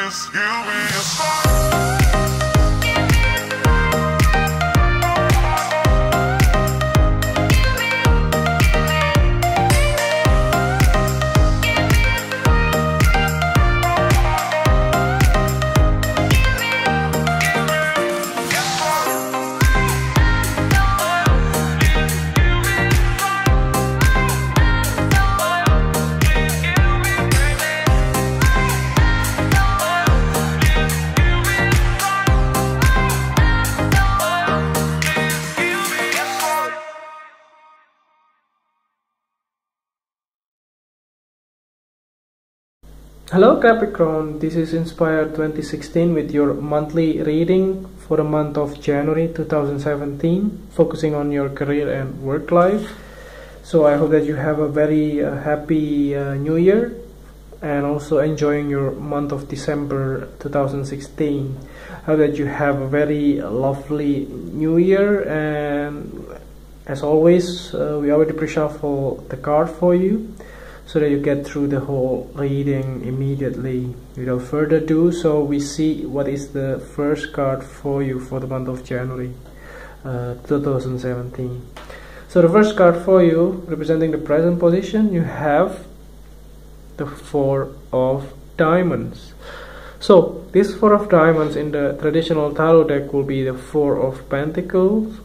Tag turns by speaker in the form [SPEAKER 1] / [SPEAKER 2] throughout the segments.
[SPEAKER 1] just give me a spark.
[SPEAKER 2] Hello Capricorn, this is Inspired 2016 with your monthly reading for the month of January 2017, focusing on your career and work life. So I hope that you have a very happy new year and also enjoying your month of December 2016. I hope that you have a very lovely new year, and as always we already pre-shuffle the card for you, so that you get through the whole reading immediately without further ado. So we see what is the first card for you for the month of January 2017. So the first card for you, representing the present position, you have the Four of Diamonds. So this Four of Diamonds in the traditional tarot deck will be the Four of Pentacles.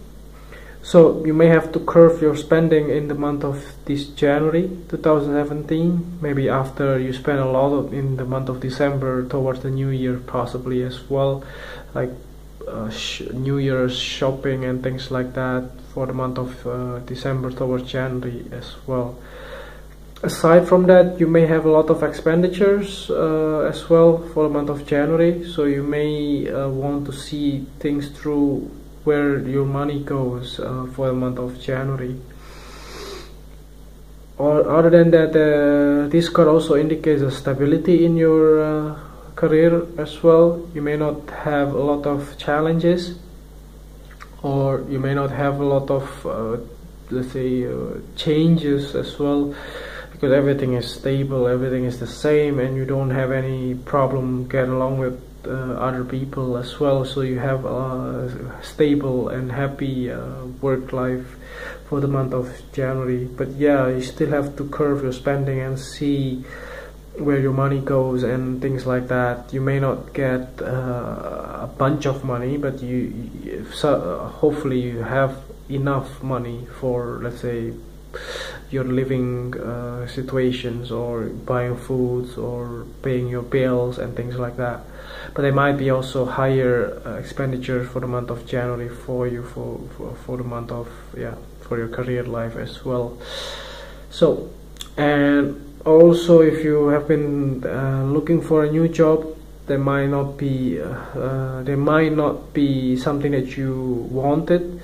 [SPEAKER 2] So you may have to curb your spending in the month of this January 2017, maybe after you spend a lot in the month of December towards the new year, possibly as well, like New Year's shopping and things like that for the month of December towards January as well. Aside from that, you may have a lot of expenditures as well for the month of January, so you may want to see things through where your money goes for the month of January. Or other than that, this card also indicates a stability in your career as well. You may not have a lot of challenges, or you may not have a lot of let's say changes as well, because everything is stable, everything is the same, and you don't have any problem getting along with other people as well. So you have a stable and happy work life for the month of January. But yeah, you still have to curb your spending and see where your money goes and things like that. You may not get a bunch of money, but hopefully you have enough money for, let's say, your living situations, or buying foods, or paying your bills and things like that. But there might be also higher expenditures for the month of January for you, for the month of, yeah, for your career life as well. So, and also if you have been looking for a new job, there might not be something that you wanted,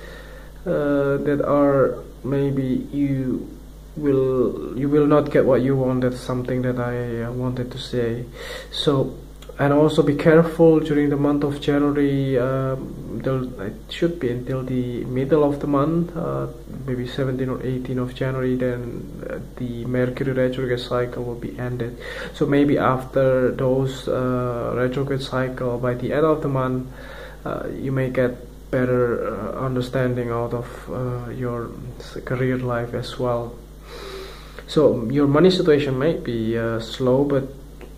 [SPEAKER 2] that are maybe you will not get what you want. That's something that I wanted to say. So, and also be careful during the month of January. It should be until the middle of the month, maybe 17 or 18 of January, then the Mercury retrograde cycle will be ended. So maybe after those retrograde cycle, by the end of the month, you may get better understanding out of your career life as well. So your money situation might be slow, but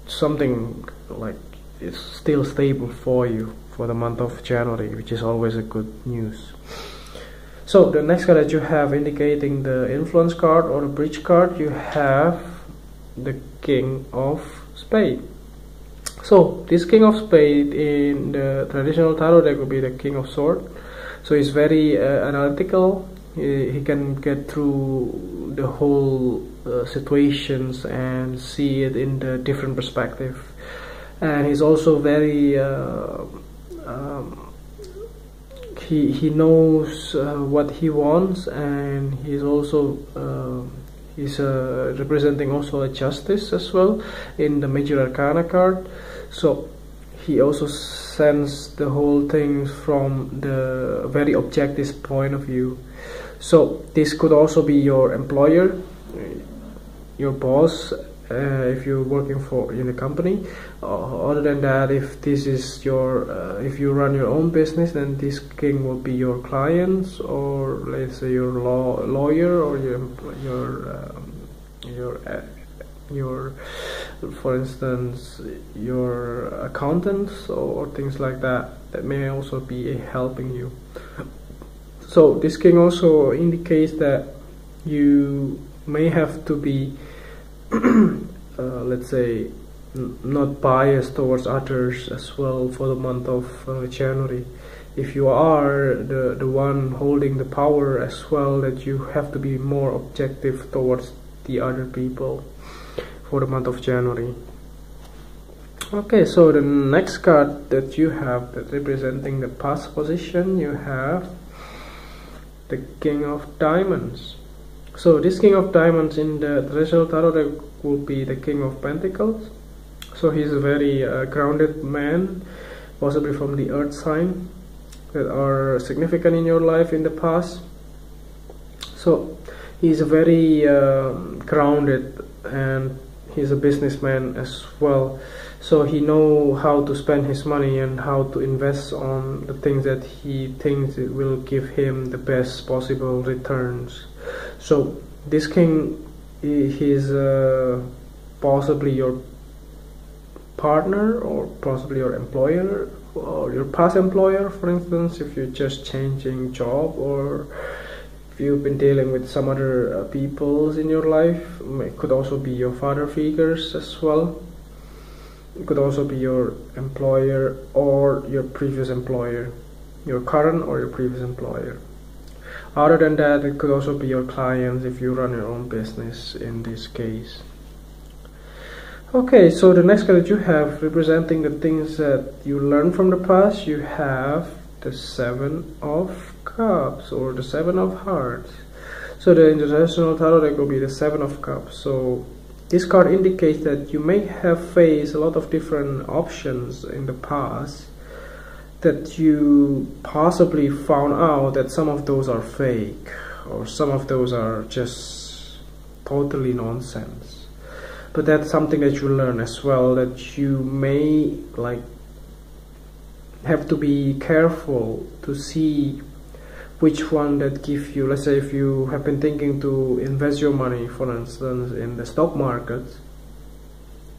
[SPEAKER 2] something like it's still stable for you for the month of January, which is always a good news. So the next card that you have, indicating the influence card or the bridge card, you have the King of Spades. So this King of Spades in the traditional tarot deck will be the King of Swords. So he's very analytical. He can get through the whole situations and see it in the different perspective. And he's also very he knows what he wants, and he's also he's representing also a justice as well in the Major Arcana card. So he also sends the whole thing from the very objective point of view. So this could also be your employer, your boss, if you're working for in a company. Other than that, if this is your if you run your own business, then this king will be your clients, or let's say your lawyer, or your for instance your accountants, or things like that may also be helping you. So this king also indicates that you may have to be let's say not biased towards others as well for the month of January. If you are the one holding the power as well, that you have to be more objective towards the other people for the month of January. Okay, so the next card that you have that representing the past position, you have the King of Diamonds. So this King of Diamonds in the traditional tarot deck will be the King of Pentacles. So he's a very grounded man, possibly from the earth sign, that are significant in your life in the past. So he's a very grounded, and he's a businessman as well. So he knows how to spend his money and how to invest on the things that he thinks will give him the best possible returns. So this king, he's possibly your partner, or possibly your employer, or your past employer, for instance, if you're just changing job, or if you've been dealing with some other peoples in your life. It could also be your father figures as well. It could also be your employer or your previous employer, your current or your previous employer. Other than that, it could also be your clients if you run your own business in this case. Okay, so the next card that you have representing the things that you learned from the past, you have the Seven of Cups, or the Seven of Hearts. So the international tarot deck will be the Seven of Cups. So this card indicates that you may have faced a lot of different options in the past, that you possibly found out that some of those are fake, or some of those are just totally nonsense. But that's something that you learn as well, that you may have to be careful to see which one that give you. Let's say if you have been thinking to invest your money, for instance, in the stock market,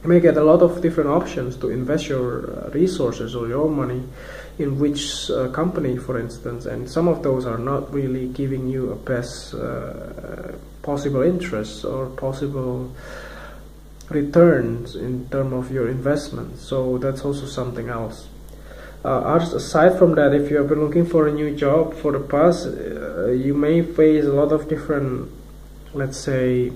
[SPEAKER 2] you may get a lot of different options to invest your resources or your money in which company, for instance, and some of those are not really giving you a best possible interest or possible returns in terms of your investment. So that's also something else. Aside from that, if you have been looking for a new job for the past, you may face a lot of different, let's say,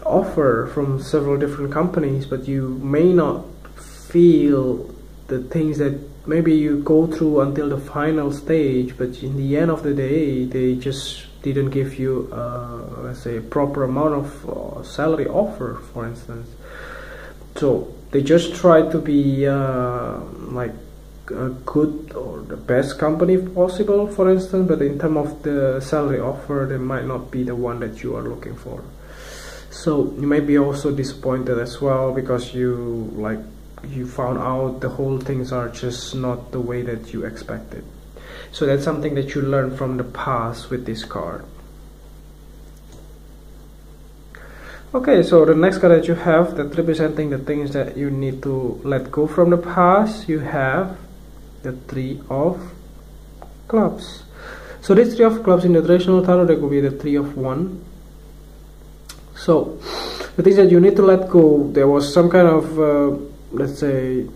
[SPEAKER 2] offer from several different companies, but you may not feel the things that maybe you go through until the final stage, but in the end of the day they just didn't give you let's say a proper amount of salary offer, for instance. So they just try to be like a good or the best company possible, for instance, but in terms of the salary offer, they might not be the one that you are looking for. So you may be also disappointed as well, because you found out the whole things are just not the way that you expected. So that's something that you learn from the past with this card. Okay, so the next card that you have that representing the things that you need to let go from the past, you have the Three of Clubs. So this Three of Clubs in the traditional tarot deck will be the Three of Wands. So the things that you need to let go, there was some kind of let's say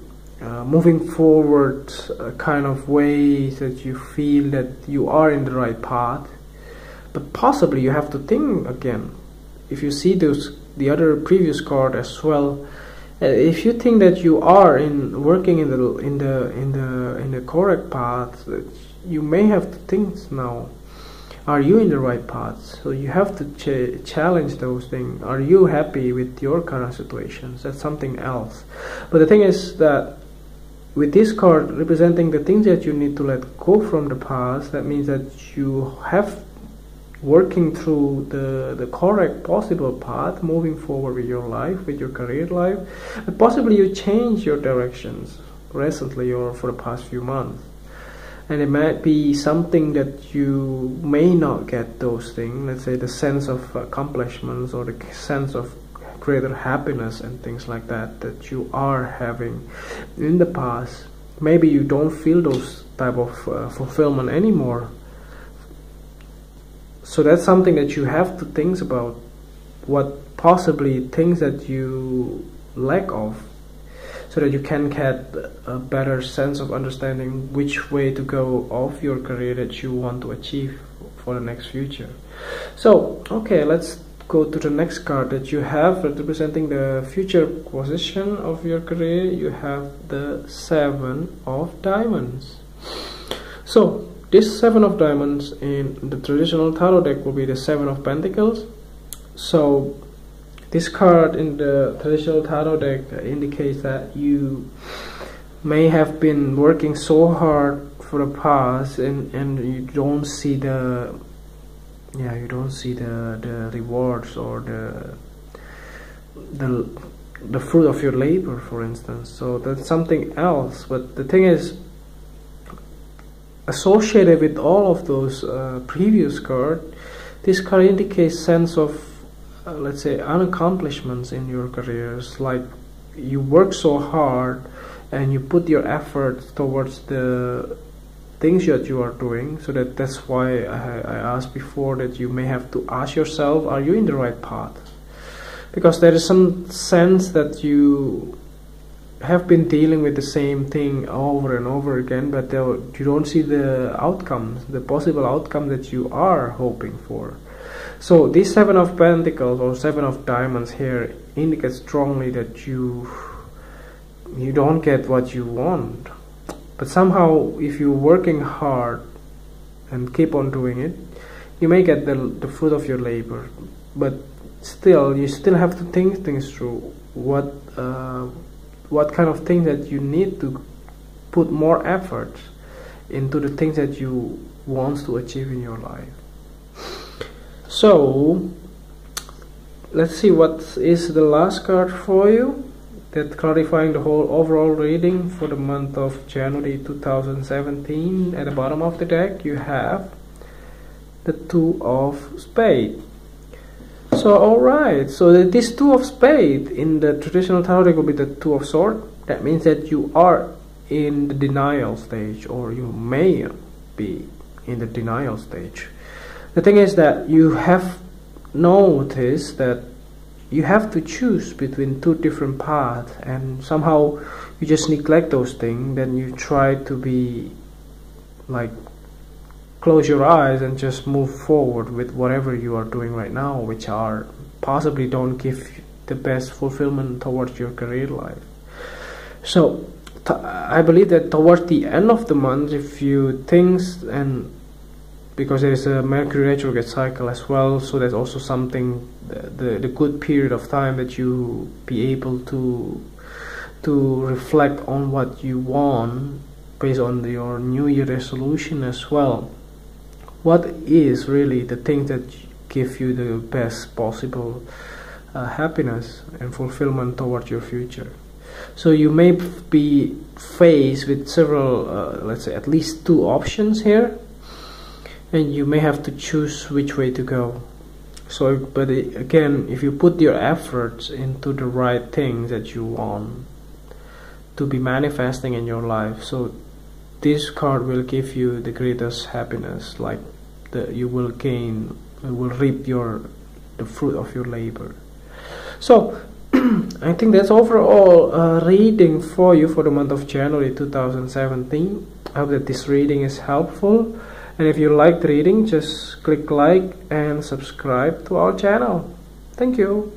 [SPEAKER 2] moving forward kind of ways that you feel that you are in the right path, but possibly you have to think again. If you see the other previous card as well, if you think that you are working in the correct path, you may have to think now, are you in the right path? So you have to challenge those things. Are you happy with your current situations? That's something else. But the thing is that with this card representing the things that you need to let go from the past, that means that you have working through the correct possible path, moving forward with your life, with your career life. But possibly you change your directions recently or for the past few months, and it might be something that you may not get those things, let's say the sense of accomplishments or the sense of greater happiness and things like that that you are having in the past. Maybe you don't feel those type of fulfillment anymore. So that's something that you have to think about, what possibly things that you lack of, so that you can get a better sense of understanding which way to go of your career that you want to achieve for the next future. So okay, let's go to the next card that you have representing the future position of your career. You have the 7 of Diamonds. So this 7 of Diamonds in the traditional tarot deck will be the 7 of Pentacles. So this card in the traditional tarot deck indicates that you may have been working so hard for the past, and you don't see the rewards or the fruit of your labor, for instance. So that's something else. But the thing is, associated with all of those previous cards, this card indicates sense of let's say unaccomplishments in your careers. Like you work so hard and you put your efforts towards the things that you are doing, so that's why I asked before that you may have to ask yourself, are you in the right path? Because there is some sense that you have been dealing with the same thing over and over again, but you don't see the outcomes, the possible outcome that you are hoping for. So this 7 of Pentacles or 7 of Diamonds here indicates strongly that you don't get what you want. But somehow, if you're working hard and keep on doing it, you may get the fruit of your labor. But still, you still have to think things through. What kind of things that you need to put more effort into the things that you want to achieve in your life. So let's see what is the last card for you, that clarifying the whole overall reading for the month of January 2017. At the bottom of the deck you have the 2 of Spades. So alright, so this 2 of Spades in the traditional tarot deck will be the 2 of Swords. That means that you are in the denial stage, or you may be in the denial stage. The thing is that you have noticed that you have to choose between 2 different paths, and somehow you just neglect those things. Then you try to be like, close your eyes and just move forward with whatever you are doing right now, which are possibly don't give the best fulfillment towards your career life. So I believe that towards the end of the month, if you think, and because there is a Mercury retrograde cycle as well, so there's also something, the good period of time that you be able to reflect on what you want based on your New Year resolution as well. What is really the thing that give you the best possible happiness and fulfillment towards your future? So you may be faced with several, let's say at least 2 options here, and you may have to choose which way to go. So, but again, if you put your efforts into the right things that you want to be manifesting in your life, so this card will give you the greatest happiness, like you will gain, you will reap the fruit of your labor. So I think that's overall reading for you for the month of January 2017. I hope that this reading is helpful, and if you liked the reading, just click like and subscribe to our channel. Thank you.